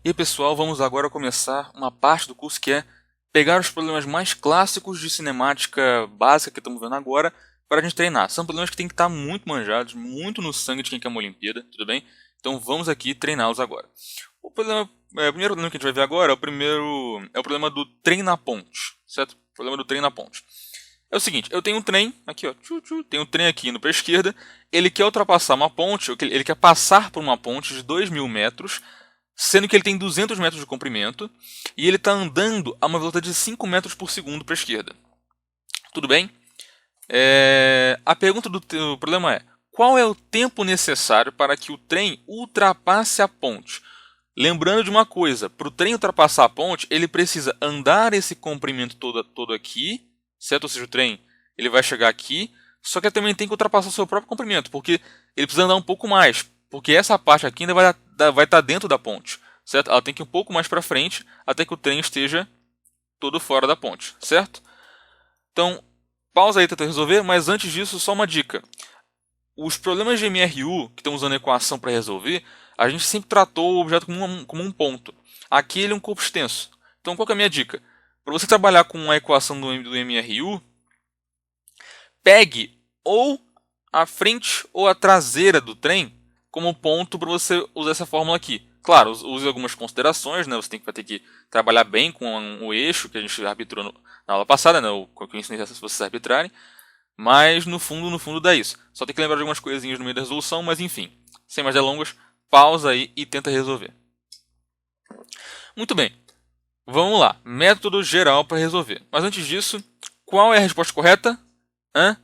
E aí, pessoal, vamos agora começar uma parte do curso que é pegar os problemas mais clássicos de cinemática básica que estamos vendo agora para a gente treinar. São problemas que têm que estar muito manjados, muito no sangue de quem quer uma Olimpíada, tudo bem? Então vamos aqui treiná-los agora. O primeiro problema que a gente vai ver agora é o problema do trem na ponte, certo? O problema do trem na ponte. É o seguinte, eu tenho um trem, aqui ó, tem um trem aqui indo para a esquerda, ele quer ultrapassar uma ponte, ele quer passar por uma ponte de 2.000 metros, sendo que ele tem 200 metros de comprimento, e ele está andando a uma velocidade de 5 metros por segundo para a esquerda. Tudo bem? A pergunta do problema é, qual é o tempo necessário para que o trem ultrapasse a ponte? Lembrando de uma coisa, para o trem ultrapassar a ponte, ele precisa andar esse comprimento todo aqui, certo? Ou seja, o trem ele vai chegar aqui, só que ele também tem que ultrapassar o seu próprio comprimento, porque ele precisa andar um pouco mais, porque essa parte aqui ainda vai estar dentro da ponte, certo? Ela tem que ir um pouco mais para frente até que o trem esteja todo fora da ponte, certo? Então, pausa aí tentando resolver, mas antes disso, só uma dica. Os problemas de MRU, que estão usando a equação para resolver, a gente sempre tratou o objeto como um ponto. Aqui ele é um corpo extenso. Então, qual que é a minha dica? Para você trabalhar com a equação do MRU, pegue ou a frente ou a traseira do trem como ponto para você usar essa fórmula aqui. Claro, use algumas considerações, né? Você vai ter que trabalhar bem com o eixo que a gente arbitrou na aula passada, né? O que eu ensinei se vocês arbitrarem. Mas no fundo dá isso. Só tem que lembrar de algumas coisinhas no meio da resolução, mas enfim. Sem mais delongas, pausa aí e tenta resolver. Muito bem. Vamos lá. Método geral para resolver. Mas antes disso, qual é a resposta correta? É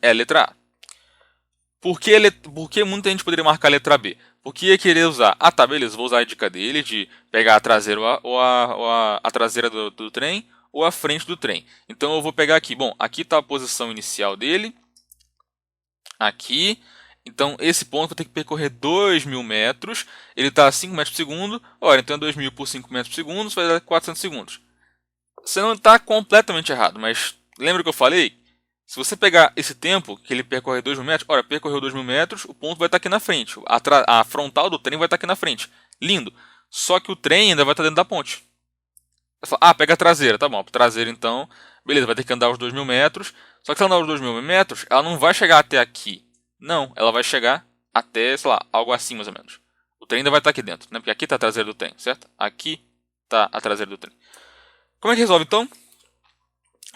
a letra A. Por que muita gente poderia marcar a letra B? Porque ia querer usar, tá, beleza, vou usar a dica dele de pegar a traseira ou a traseira do trem ou a frente do trem. Então eu vou pegar aqui, bom, aqui está a posição inicial dele, aqui, então esse ponto vai ter que percorrer 2.000 metros, ele está a 5 metros por segundo, ora, então 2.000 por 5 metros por segundo, vai dar 400 segundos. Você não está completamente errado, mas lembra que eu falei? Se você pegar esse tempo, que ele percorre 2.000 metros, ora, percorreu 2.000 metros, o ponto vai estar aqui na frente. A frontal do trem vai estar aqui na frente. Lindo. Só que o trem ainda vai estar dentro da ponte. Você fala, pega a traseira. Tá bom, a traseira então, beleza, vai ter que andar os 2.000 metros. Só que se ela andar os 2.000 metros, ela não vai chegar até aqui. Não, ela vai chegar até, sei lá, algo assim mais ou menos. O trem ainda vai estar aqui dentro, né? Porque aqui está a traseira do trem, certo? Aqui está a traseira do trem. Como é que resolve então?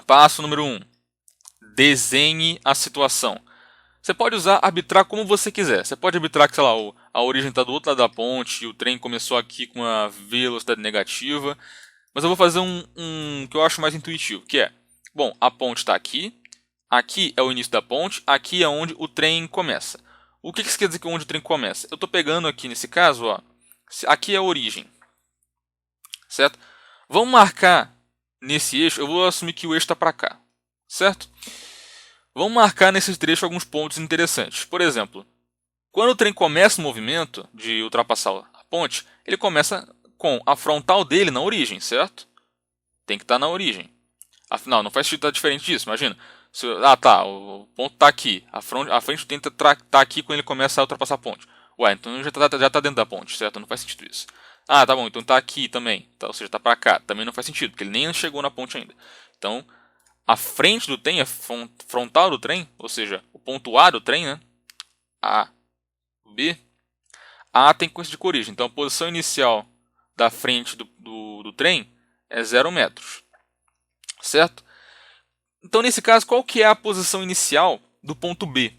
Passo número 1. Desenhe a situação. Você pode arbitrar como você quiser. Você pode arbitrar que, sei lá, a origem está do outro lado da ponte e o trem começou aqui com uma velocidade negativa. Mas eu vou fazer um que eu acho mais intuitivo, que é, bom, a ponte está aqui, aqui é o início da ponte, aqui é onde o trem começa. O que isso quer dizer que é onde o trem começa? Eu estou pegando aqui nesse caso, ó, aqui é a origem, certo? Vamos marcar nesse eixo, eu vou assumir que o eixo está para cá, certo? Vamos marcar nesse trecho alguns pontos interessantes. Por exemplo, quando o trem começa o movimento de ultrapassar a ponte, ele começa com a frontal dele na origem, certo? Tem que estar na origem. Afinal, não faz sentido estar diferente disso, imagina. Tá, o ponto está aqui. A frente do trem está aqui quando ele começa a ultrapassar a ponte. Ué, então já está dentro da ponte, certo? Não faz sentido isso. Tá bom, então está aqui também. Tá, ou seja, está para cá. Também não faz sentido, porque ele nem chegou na ponte ainda. Então, a frente do trem, a frontal do trem, ou seja, o ponto A do trem, né? A, B. A tem coincidência de origem. Então, a posição inicial da frente do trem é 0 metros. Certo? Então, nesse caso, qual que é a posição inicial do ponto B?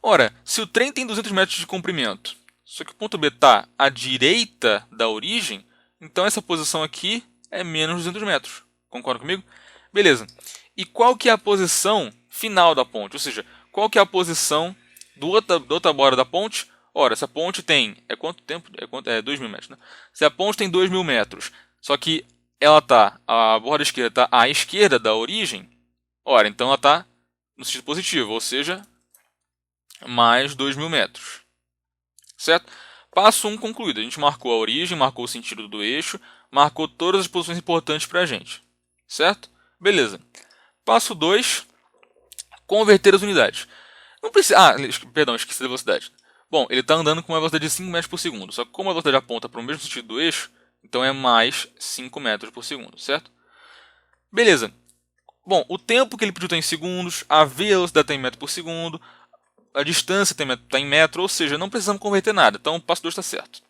Ora, se o trem tem 200 metros de comprimento, só que o ponto B está à direita da origem, então essa posição aqui é menos 200 metros. Concorda comigo? Beleza. E qual que é a posição final da ponte? Ou seja, qual que é a posição da outra borda da ponte? Ora, essa ponte tem... quanto tempo? 2.000 metros, né? Se a ponte tem 2.000 metros, só que a borda esquerda está à esquerda da origem, ora, então ela está no sentido positivo, ou seja, mais 2.000 metros. Certo? Passo 1 concluído. A gente marcou a origem, marcou o sentido do eixo, marcou todas as posições importantes para a gente. Certo? Beleza. Passo 2, converter as unidades. Não precisa. Perdão, esqueci da velocidade. Bom, ele está andando com uma velocidade de 5 metros por segundo, só que como a velocidade aponta para o mesmo sentido do eixo, então é mais 5 metros por segundo, certo? Beleza. Bom, o tempo que ele pediu está em segundos, a velocidade está em metro por segundo, a distância está em metro, ou seja, não precisamos converter nada, então o passo 2 está certo.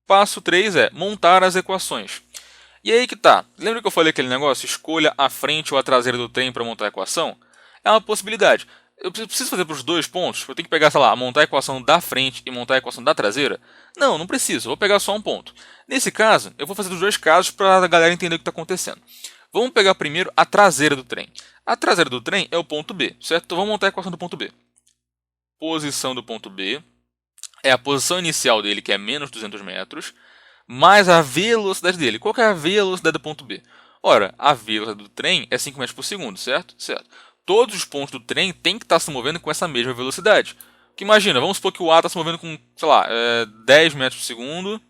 Passo 3 é montar as equações. E aí que tá, lembra que eu falei aquele negócio, escolha a frente ou a traseira do trem para montar a equação? É uma possibilidade. Eu preciso fazer para os dois pontos? Eu tenho que pegar, sei lá, montar a equação da frente e montar a equação da traseira? Não, não preciso, eu vou pegar só um ponto. Nesse caso, eu vou fazer dos dois casos para a galera entender o que está acontecendo. Vamos pegar primeiro a traseira do trem. A traseira do trem é o ponto B, certo? Então vamos montar a equação do ponto B. Posição do ponto B é a posição inicial dele, que é menos 200 metros, mais a velocidade dele. Qual que é a velocidade do ponto B? Ora, a velocidade do trem é 5 metros por segundo, certo? Certo. Todos os pontos do trem têm que estar se movendo com essa mesma velocidade. Que imagina, vamos supor que o A está se movendo com, sei lá, 10 metros por segundo.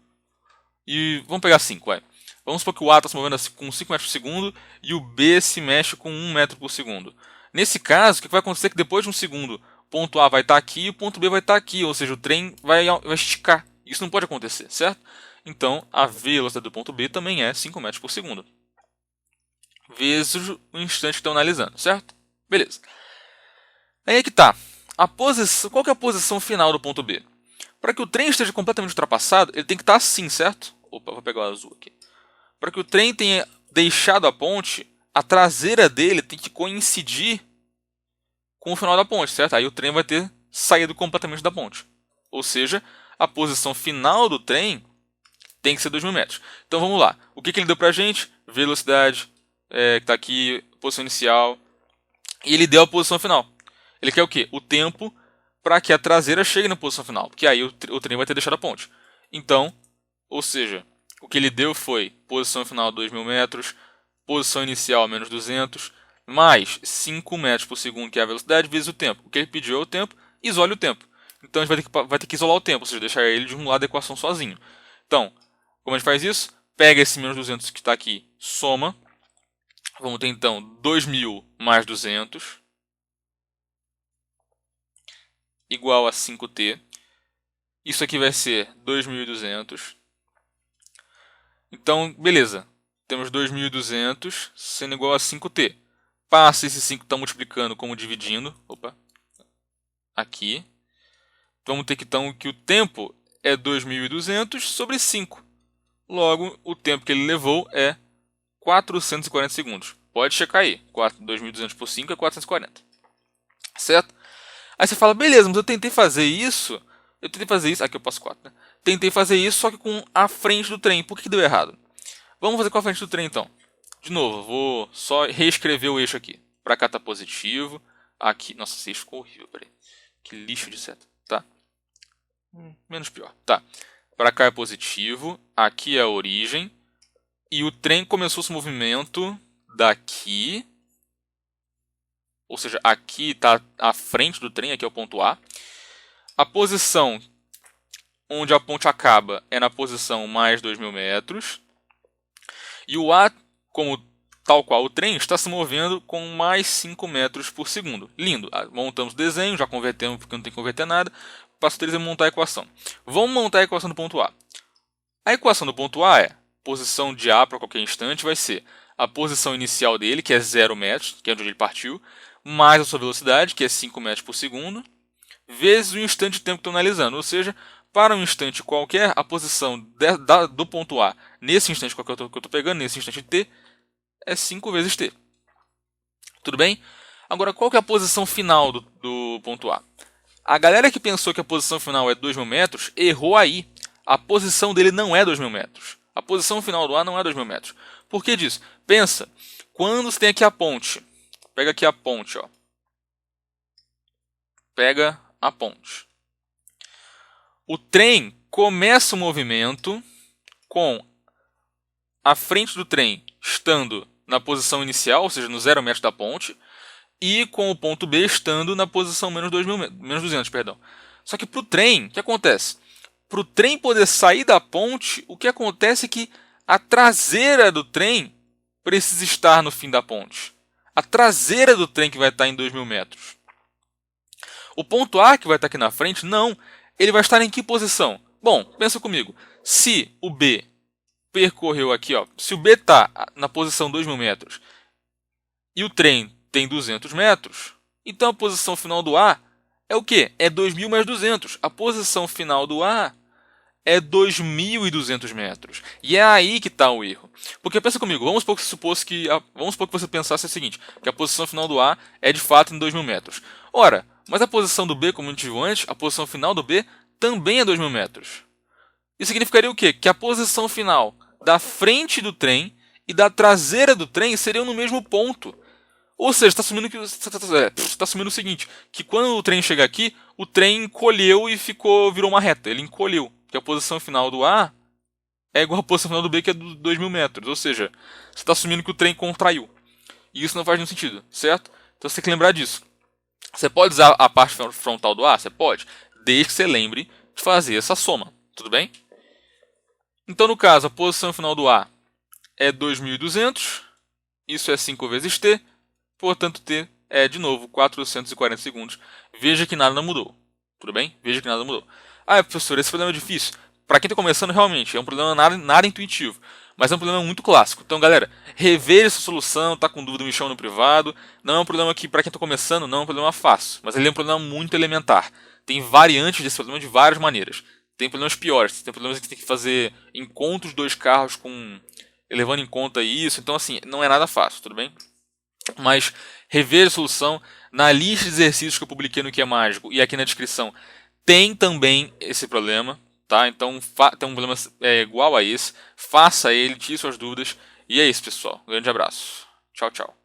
E vamos pegar 5, vai. Vamos supor que o A está se movendo com 5 metros por segundo e o B se mexe com 1 metro por segundo. Nesse caso, o que vai acontecer é que depois de um segundo, o ponto A vai estar aqui e o ponto B vai estar aqui. Ou seja, o trem vai esticar. Isso não pode acontecer, certo? Então, a velocidade do ponto B também é 5 metros por segundo. Vezes o instante que estão analisando, certo? Beleza. Aí é que está. Qual que é a posição final do ponto B? Para que o trem esteja completamente ultrapassado, ele tem que estar assim, certo? Opa, vou pegar o azul aqui. Para que o trem tenha deixado a ponte, a traseira dele tem que coincidir com o final da ponte, certo? Aí o trem vai ter saído completamente da ponte. Ou seja, a posição final do trem tem que ser 2.000 metros. Então vamos lá. O que ele deu para a gente? Velocidade, que está aqui, posição inicial. E ele deu a posição final. Ele quer o quê? O tempo para que a traseira chegue na posição final. Porque aí o trem vai ter deixado a ponte. Então, ou seja, o que ele deu foi posição final 2.000 metros, posição inicial menos 200, mais 5 metros por segundo, que é a velocidade, vezes o tempo. O que ele pediu é o tempo, isole o tempo. Então a gente vai ter que isolar o tempo, ou seja, deixar ele de um lado da equação sozinho. Então, como a gente faz isso? Pega esse menos 200 que está aqui, soma. Vamos ter então 2.000 mais 200 igual a 5t. Isso aqui vai ser 2.200. Então, beleza. Temos 2.200 sendo igual a 5t. Passa esse 5 que está multiplicando como dividindo. Opa. Aqui. Vamos ter que, então, que o tempo é 2.200 sobre 5. Logo, o tempo que ele levou é 440 segundos. Pode checar aí. 2.200 por 5 é 440. Certo? Aí você fala, beleza, mas eu tentei fazer isso. Aqui eu passo 4, né? Tentei fazer isso, só que com a frente do trem. Por que deu errado? Vamos fazer com a frente do trem, então. De novo, vou só reescrever o eixo aqui. Pra cá tá positivo. Aqui, nossa, esse eixo ficou horrível, peraí. Que lixo de seta, tá? Menos pior, tá. Pra cá é positivo. Aqui é a origem. E o trem começou esse movimento daqui. Ou seja, aqui está a frente do trem, aqui é o ponto A. A posição onde a ponte acaba é na posição mais 2.000 metros. E o A, como tal qual o trem, está se movendo com mais 5 metros por segundo. Lindo. Montamos o desenho, já convertemos porque não tem que converter nada. Passo 3 é montar a equação. Vamos montar a equação do ponto A. A equação do ponto A é posição de A para qualquer instante vai ser a posição inicial dele, que é 0 metros, que é onde ele partiu, mais a sua velocidade, que é 5 metros por segundo, vezes o instante de tempo que estou analisando. Ou seja, para um instante qualquer, a posição do ponto A, nesse instante qualquer que eu estou pegando, nesse instante t, é 5 vezes t. Tudo bem? Agora, qual que é a posição final do ponto A? A galera que pensou que a posição final é 2.000 metros, errou aí. A posição dele não é 2.000 metros. A posição final do A não é 2.000 metros. Por que disso? Pensa, quando você tem aqui a ponte, pega aqui a ponte, ó. Pega a ponte. O trem começa o movimento com a frente do trem estando na posição inicial, ou seja, no 0 metros da ponte, e com o ponto B estando na posição menos 200, perdão. Só que para o trem, o que acontece? Para o trem poder sair da ponte, o que acontece é que a traseira do trem precisa estar no fim da ponte. A traseira do trem que vai estar em 2.000 metros. O ponto A que vai estar aqui na frente, não. ele vai estar em que posição? Bom, pensa comigo. Se o B percorreu aqui, ó, se o B está na posição 2.000 metros e o trem tem 200 metros, então a posição final do A é o quê? É 2.000 mais 200. A posição final do A é 2.200 metros. E é aí que está o erro. Porque pensa comigo, vamos supor que você pensasse o seguinte, que a posição final do A é de fato em 2.000 metros. Ora, mas a posição do B, como a gente viu antes, a posição final do B também é 2.000 metros. Isso significaria o quê? Que a posição final da frente do trem e da traseira do trem seriam no mesmo ponto. Ou seja, está assumindo o seguinte, que quando o trem chega aqui, o trem encolheu e virou uma reta. Ele encolheu, porque a posição final do A é igual à posição final do B, que é 2.000 metros. Ou seja, você está assumindo que o trem contraiu. E isso não faz nenhum sentido, certo? Então você tem que lembrar disso. Você pode usar a parte frontal do A? Você pode, desde que você lembre de fazer essa soma, tudo bem? Então, no caso, a posição final do A é 2.200, isso é 5 vezes T, portanto T é, de novo, 440 segundos. Veja que nada mudou, tudo bem? Veja que nada mudou. Ah, professor, esse problema é difícil. Para quem está começando, realmente, é um problema nada intuitivo, mas é um problema muito clássico. Então, galera, reveja essa solução, está com dúvida, me chama no privado. Não é um problema que, para quem está começando, não é um problema fácil, mas ele é um problema muito elementar. Tem variantes desse problema de várias maneiras. Tem problemas piores, tem problemas que tem que fazer encontros de 2 carros levando em conta isso. Então, assim, não é nada fácil, tudo bem? Mas reveja a solução. Na lista de exercícios que eu publiquei no Que é Mágico e aqui na descrição tem também esse problema, tá? Então tem um problema igual a esse. Faça ele, tire suas dúvidas. E é isso, pessoal. Um grande abraço. Tchau, tchau.